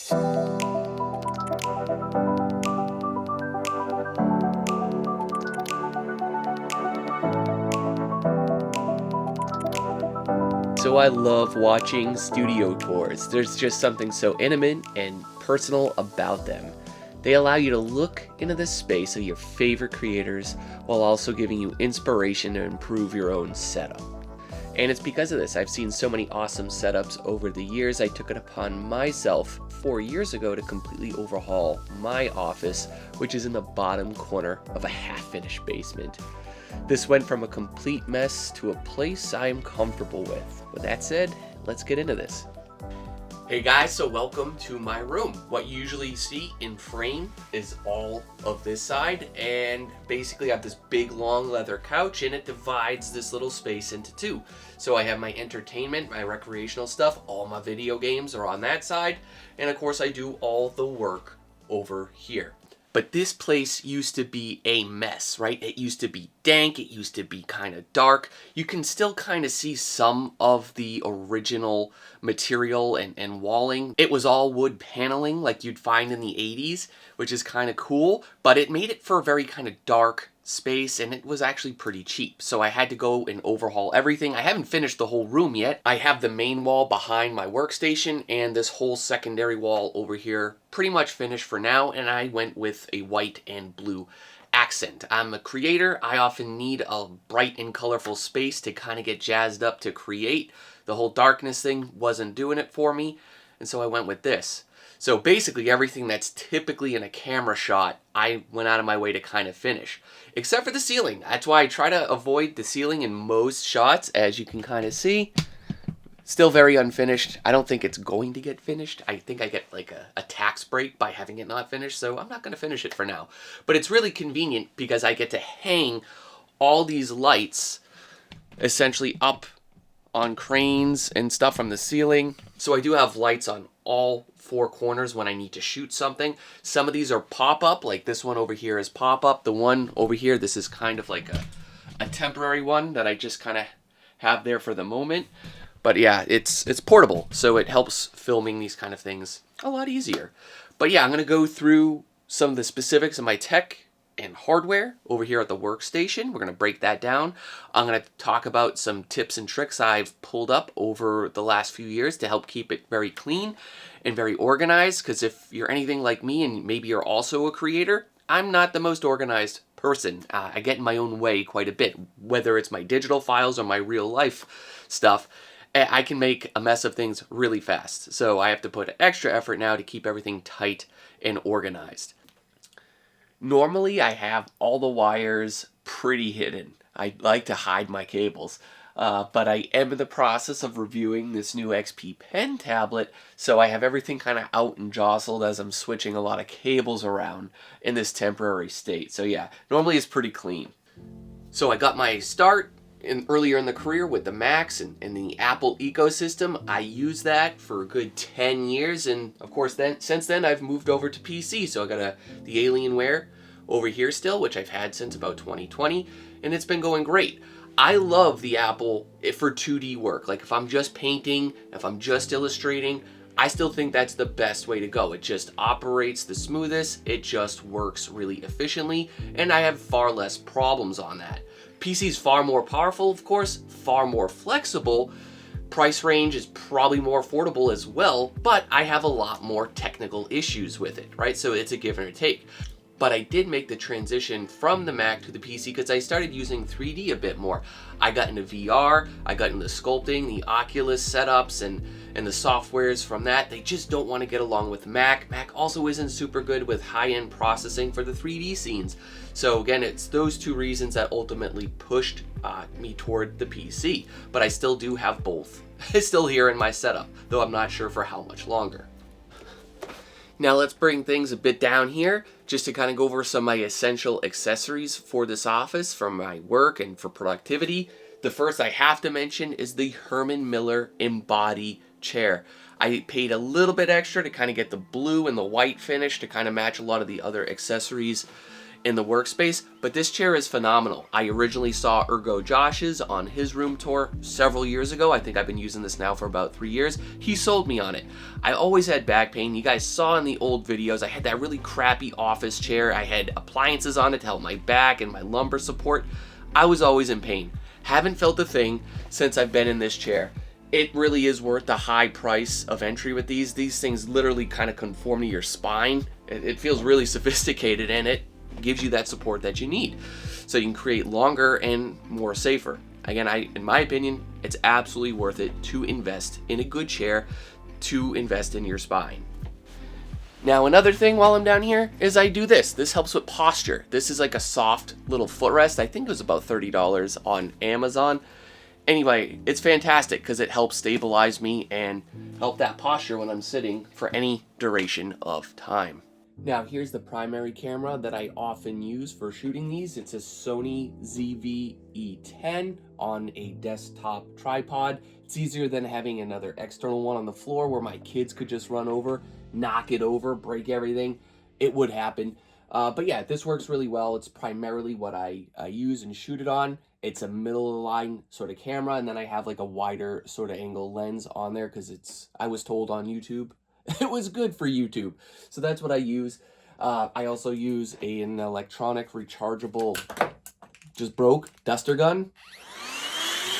So I love watching studio tours. There's just something so intimate and personal about them. They allow you to look into the space of your favorite creators while also giving you inspiration to improve your own setup. And it's because of this I've seen so many awesome setups over the years. I took it upon myself 4 years ago to completely overhaul my office, which is in the bottom corner of a half-finished basement. This went from a complete mess to a place I am comfortable with. With that said, let's get into this. Hey guys, so welcome to my room. What you usually see in frame is all of this side, and basically I have this big long leather couch and it divides this little space into two. So I have my entertainment, my recreational stuff, all my video games are on that side, and of course I do all the work over here. But this place used to be a mess, right? It used to be dank, it used to be kind of dark. You can still kind of see some of the original material and walling. It was all wood paneling like you'd find in the 80s, which is kind of cool, but it made it for a very kind of dark space, and it was actually pretty cheap. So I had to go and overhaul everything. I haven't finished the whole room yet. I have the main wall behind my workstation and this whole secondary wall over here pretty much finished for now, and I went with a white and blue accent. I'm a creator. I often need a bright and colorful space to kind of get jazzed up to create. The whole darkness thing wasn't doing it for me, and so I went with this. So basically everything that's typically in a camera shot, I went out of my way to kind of finish. Except for the ceiling. That's why I try to avoid the ceiling in most shots, as you can kind of see. Still very unfinished. I don't think it's going to get finished. I think I get like a tax break by having it not finished, so I'm not going to finish it for now. But it's really convenient because I get to hang all these lights essentially up on cranes and stuff from the ceiling. So I do have lights on all four corners when I need to shoot something. Some of these are pop-up, like this one over here is pop-up. The one over here, this is kind of like a temporary one that I just kind of have there for the moment. But yeah, it's portable, so it helps filming these kind of things a lot easier. But yeah, I'm going to go through some of the specifics of my tech and hardware over here at the workstation. We're going to break that down. I'm going to talk about some tips and tricks I've pulled up over the last few years to help keep it very clean and very organized, because if you're anything like me and maybe you're also a creator, I'm not the most organized person. I get in my own way quite a bit, whether it's my digital files or my real life stuff. I can make a mess of things really fast, so I have to put extra effort now to keep everything tight and organized. Normally, I have all the wires pretty hidden. I like to hide my cables, but I am in the process of reviewing this new XP Pen tablet, so I have everything kind of out and jostled as I'm switching a lot of cables around in this temporary state. So yeah, normally it's pretty clean. So I got my start earlier in the career with the Macs and the Apple ecosystem. I used that for a good 10 years, and of course since then I've moved over to PC. So I got the Alienware over here still, which I've had since about 2020, and it's been going great. I love the Apple for 2D work. Like if I'm just painting, if I'm just illustrating, I still think that's the best way to go. It just operates the smoothest, it just works really efficiently, and I have far less problems on that. PC's far more powerful, of course, far more flexible. Price range is probably more affordable as well, but I have a lot more technical issues with it, right? So it's a give and a take. But I did make the transition from the Mac to the PC because I started using 3D a bit more. I got into VR, I got into sculpting, the Oculus setups, and the softwares from that. They just don't want to get along with Mac. Mac also isn't super good with high-end processing for the 3D scenes. So again, it's those two reasons that ultimately pushed me toward the PC. But I still do have both. It's still here in my setup, though I'm not sure for how much longer. Now let's bring things a bit down here just to kind of go over some of my essential accessories for this office, for my work and for productivity. The first I have to mention is the Herman Miller Embody chair. I paid a little bit extra to kind of get the blue and the white finish to kind of match a lot of the other accessories in the workspace, but this chair is phenomenal. I originally saw Ergo Josh's on his room tour several years ago. I think I've been using this now for about 3 years. He sold me on it. I always had back pain. You guys saw in the old videos, I had that really crappy office chair. I had appliances on it to help my back and my lumbar support. I was always in pain. Haven't felt a thing since I've been in this chair. It really is worth the high price of entry with these. These things literally kind of conform to your spine. It feels really sophisticated, and it gives you that support that you need, so you can create longer and more safer. Again, in my opinion, it's absolutely worth it to invest in a good chair, to invest in your spine. Now, another thing while I'm down here is I do this. This helps with posture. This is like a soft little footrest. I think it was about $30 on Amazon. Anyway, it's fantastic because it helps stabilize me and help that posture when I'm sitting for any duration of time. Now, here's the primary camera that I often use for shooting these. It's a Sony ZV-E10 on a desktop tripod. It's easier than having another external one on the floor where my kids could just run over, knock it over, break everything. It would happen. But yeah, this works really well. It's primarily what I use and shoot it on. It's a middle of the line sort of camera, and then I have like a wider sort of angle lens on there because I was told on YouTube it was good for YouTube. So that's what I use. I also use an electronic rechargeable, just broke, duster gun.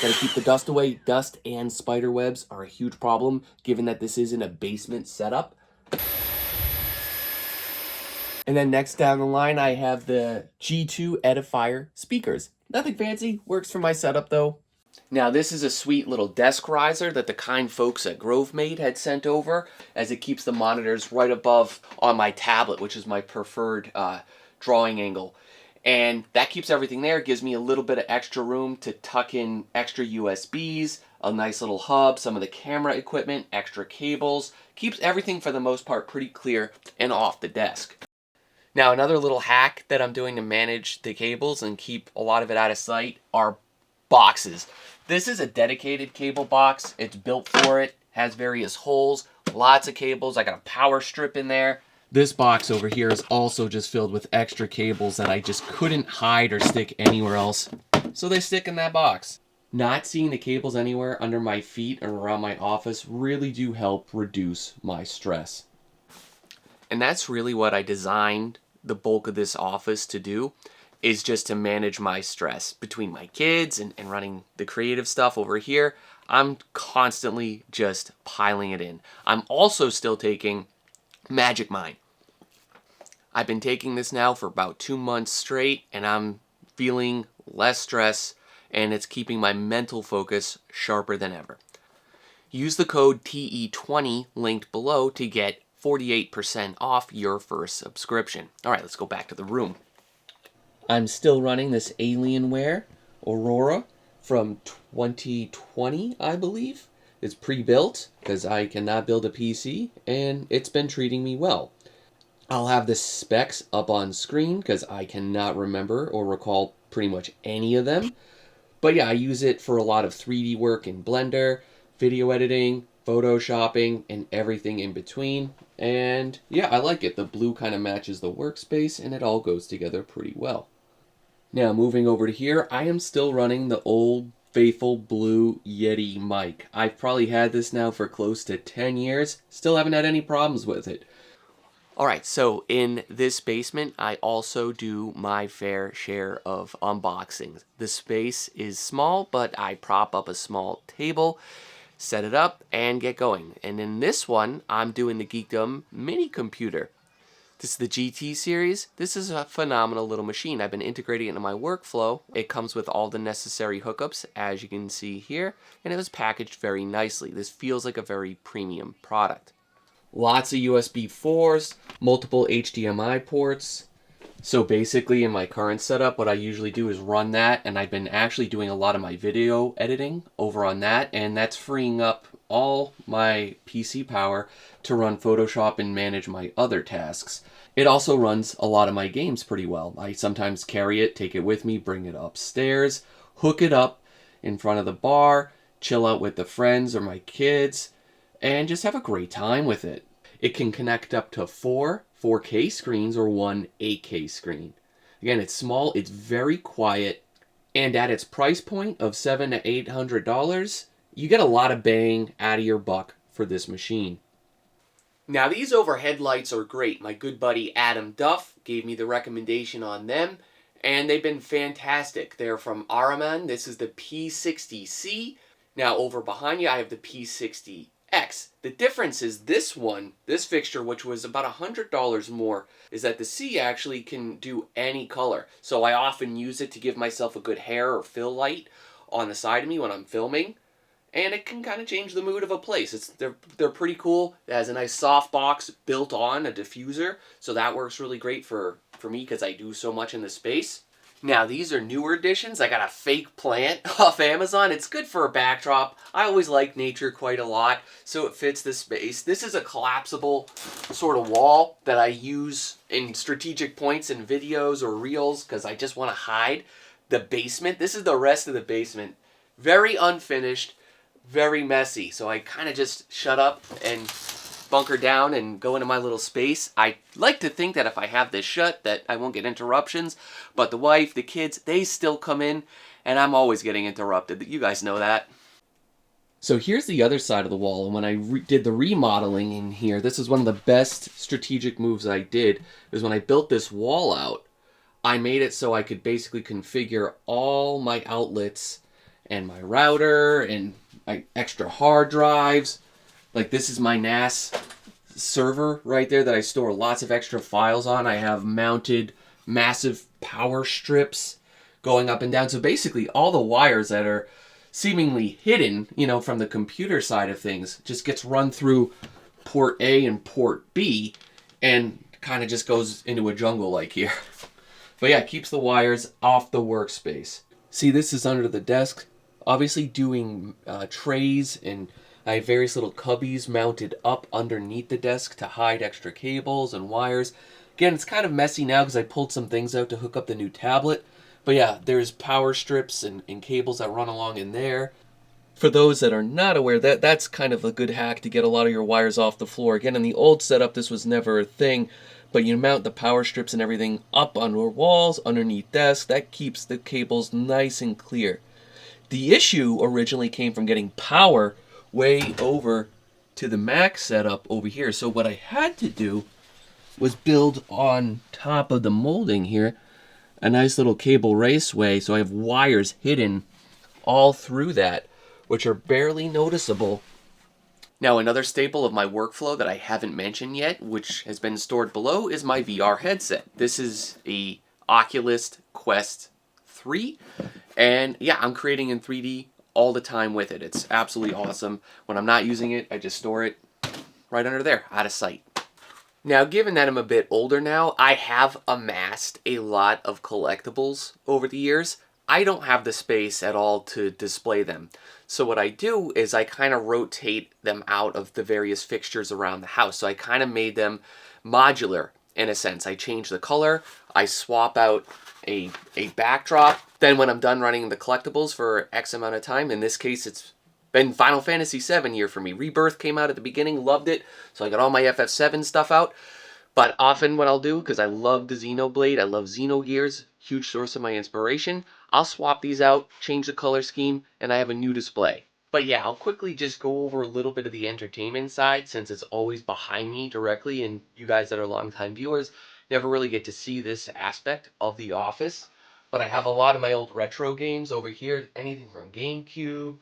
Gotta keep the dust away. Dust and spider webs are a huge problem given that this is in a basement setup. And then next down the line, I have the G2 Edifier speakers. Nothing fancy, works for my setup though. Now this is a sweet little desk riser that the kind folks at GroveMate had sent over, as it keeps the monitors right above on my tablet, which is my preferred drawing angle. And that keeps everything there, gives me a little bit of extra room to tuck in extra USBs, a nice little hub, some of the camera equipment, extra cables. Keeps everything for the most part pretty clear and off the desk. Now, another little hack that I'm doing to manage the cables and keep a lot of it out of sight are boxes. This is a dedicated cable box. It's built for it, has various holes, lots of cables. I got a power strip in there. This box over here is also just filled with extra cables that I just couldn't hide or stick anywhere else, so they stick in that box. Not seeing the cables anywhere under my feet or around my office really do help reduce my stress. And that's really what I designed the bulk of this office to do, is just to manage my stress between my kids and running the creative stuff over here. I'm constantly just piling it in. I'm also still taking Magic Mind. I've been taking this now for about 2 months straight, and I'm feeling less stress, and it's keeping my mental focus sharper than ever. Use the code TE20 linked below to get 48% off your first subscription. All right, let's go back to the room. I'm still running this Alienware Aurora from 2020, I believe. It's pre-built because I cannot build a PC, and it's been treating me well. I'll have the specs up on screen because I cannot remember or recall pretty much any of them. But yeah, I use it for a lot of 3D work in Blender, video editing, photoshopping, and everything in between. And yeah, I like it. The blue kind of matches the workspace, and it all goes together pretty well. Now, moving over to here, I am still running the old faithful blue Yeti mic. I've probably had this now for close to 10 years. Still haven't had any problems with it. Alright, so in this basement, I also do my fair share of unboxings. The space is small, but I prop up a small table, set it up, and get going. And in this one, I'm doing the Geekdom mini computer. This is the GT series. This is a phenomenal little machine. I've been integrating it into my workflow. It comes with all the necessary hookups, as you can see here, and it was packaged very nicely. This feels like a very premium product. Lots of USB 4s, multiple HDMI ports. So basically in my current setup, what I usually do is run that, and I've been actually doing a lot of my video editing over on that, and that's freeing up all my PC power to run Photoshop and manage my other tasks. It also runs a lot of my games pretty well. I sometimes carry it, take it with me, bring it upstairs, hook it up in front of the bar, chill out with the friends or my kids, and just have a great time with it. It can connect up to 4 4K screens or one 8K screen. Again, it's small, it's very quiet, and at its price point of $700 to $800, you get a lot of bang out of your buck for this machine. Now, these overhead lights are great. My good buddy Adam Duff gave me the recommendation on them, and they've been fantastic. They're from Araman. This is the P60C. Now, over behind you, I have the P60X. The difference is this fixture, which was about $100 more, is that the C actually can do any color. So I often use it to give myself a good hair or fill light on the side of me when I'm filming. And it can kind of change the mood of a place. They're pretty cool. It has a nice soft box built on, a diffuser, so that works really great for me because I do so much in the space. Now, these are newer additions. I got a fake plant off Amazon. It's good for a backdrop. I always like nature quite a lot, so it fits the space. This is a collapsible sort of wall that I use in strategic points in videos or reels because I just want to hide the basement. This is the rest of the basement. Very unfinished, very messy. So I kind of just shut up and bunker down and go into my little space. I like to think that if I have this shut that I won't get interruptions, but the wife, the kids, they still come in and I'm always getting interrupted. You guys know that. So here's the other side of the wall, and when I did the remodeling in here, this is one of the best strategic moves I did, is when I built this wall out, I made it so I could basically configure all my outlets and my router and my extra hard drives. Like, this is my NAS server right there that I store lots of extra files on. I have mounted massive power strips going up and down. So basically all the wires that are seemingly hidden, from the computer side of things just gets run through port A and port B and kind of just goes into a jungle like here. But yeah, it keeps the wires off the workspace. See, this is under the desk. Obviously doing trays, and I have various little cubbies mounted up underneath the desk to hide extra cables and wires. Again, it's kind of messy now because I pulled some things out to hook up the new tablet. But yeah, there's power strips and cables that run along in there. For those that are not aware, that's kind of a good hack to get a lot of your wires off the floor. Again, in the old setup, this was never a thing. But you mount the power strips and everything up on your walls, underneath desks. That keeps the cables nice and clear. The issue originally came from getting power way over to the Mac setup over here. So what I had to do was build on top of the molding here a nice little cable raceway. So I have wires hidden all through that, which are barely noticeable. Now, another staple of my workflow that I haven't mentioned yet, which has been stored below, is my VR headset. This is a Oculus Quest 3. And yeah, I'm creating in 3D all the time with it. It's absolutely awesome. When I'm not using it, I just store it right under there, out of sight. Now, given that I'm a bit older now, I have amassed a lot of collectibles over the years. I don't have the space at all to display them. So what I do is I kind of rotate them out of the various fixtures around the house. So I kind of made them modular in a sense. I change the color, I swap out a backdrop. Then when I'm done running the collectibles for X amount of time, in this case it's been Final Fantasy VII year for me. Rebirth came out at the beginning, loved it, so I got all my FF7 stuff out. But often what I'll do, because I love the Xenoblade, I love Xenogears, huge source of my inspiration, I'll swap these out, change the color scheme, and I have a new display. But yeah, I'll quickly just go over a little bit of the entertainment side, since it's always behind me directly, and you guys that are longtime viewers never really get to see this aspect of the office. But I have a lot of my old retro games over here, anything from GameCube,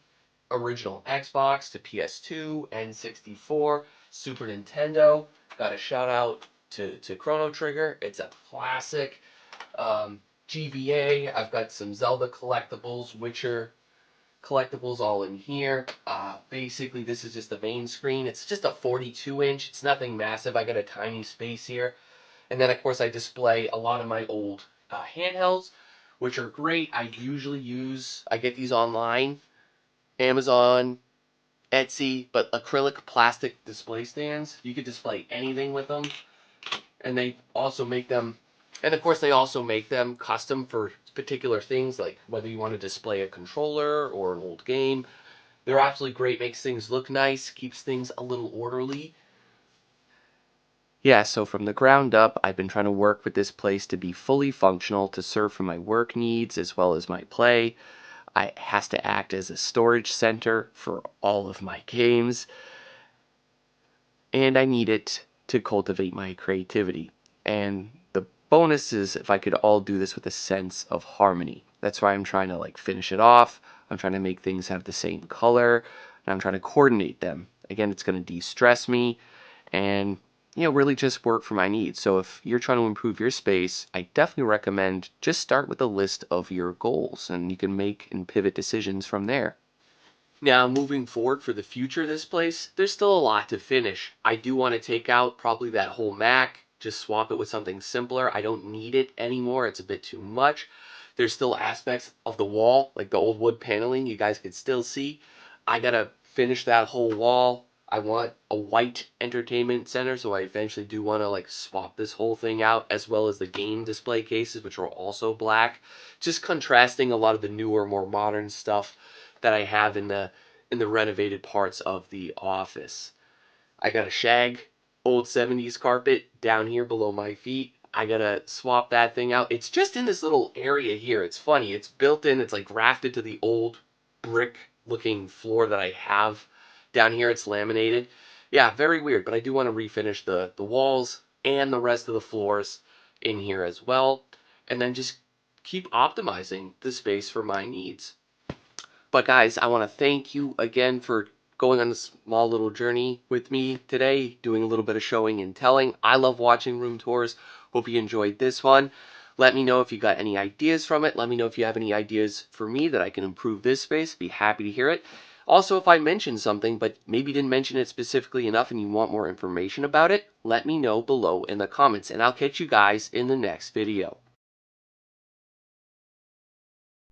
original Xbox to PS2, N64, Super Nintendo. Got a shout out to Chrono Trigger. It's a classic. GBA. I've got some Zelda collectibles, Witcher collectibles all in here. Basically, this is just the main screen. It's just a 42-inch. It's nothing massive. I got a tiny space here. And then, of course, I display a lot of my old handhelds, which are great. I get these online, Amazon, Etsy, but acrylic plastic display stands. You could display anything with them. And they also make them, and of course they also make them custom for particular things, like whether you want to display a controller or an old game. They're absolutely great, makes things look nice, keeps things a little orderly. Yeah, so from the ground up, I've been trying to work with this place to be fully functional to serve for my work needs as well as my play. It has to act as a storage center for all of my games, and I need it to cultivate my creativity. And the bonus is if I could all do this with a sense of harmony. That's why I'm trying to like finish it off. I'm trying to make things have the same color, and I'm trying to coordinate them. Again, it's going to de-stress me and really just work for my needs. So if you're trying to improve your space, I definitely recommend just start with a list of your goals and you can make and pivot decisions from there. Now, moving forward for the future of this place, there's still a lot to finish. I do want to take out probably that whole Mac, just swap it with something simpler. I don't need it anymore. It's a bit too much. There's still aspects of the wall, like the old wood paneling you guys could still see. I gotta finish that whole wall. I want a white entertainment center, so I eventually do want to like swap this whole thing out, as well as the game display cases, which are also black. Just contrasting a lot of the newer, more modern stuff that I have in the renovated parts of the office. I got a shag old 70s carpet down here below my feet. I gotta swap that thing out. It's just in this little area here. It's funny. It's built in. It's like grafted to the old brick looking floor that I have down here. It's laminated. Yeah, very weird, but I do want to refinish the walls and the rest of the floors in here as well. And then just keep optimizing the space for my needs. But guys, I want to thank you again for going on this small little journey with me today, doing a little bit of showing and telling. I love watching room tours. Hope you enjoyed this one. Let me know if you got any ideas from it. Let me know if you have any ideas for me that I can improve this space. Be happy to hear it. Also, if I mentioned something, but maybe didn't mention it specifically enough and you want more information about it, let me know below in the comments, and I'll catch you guys in the next video.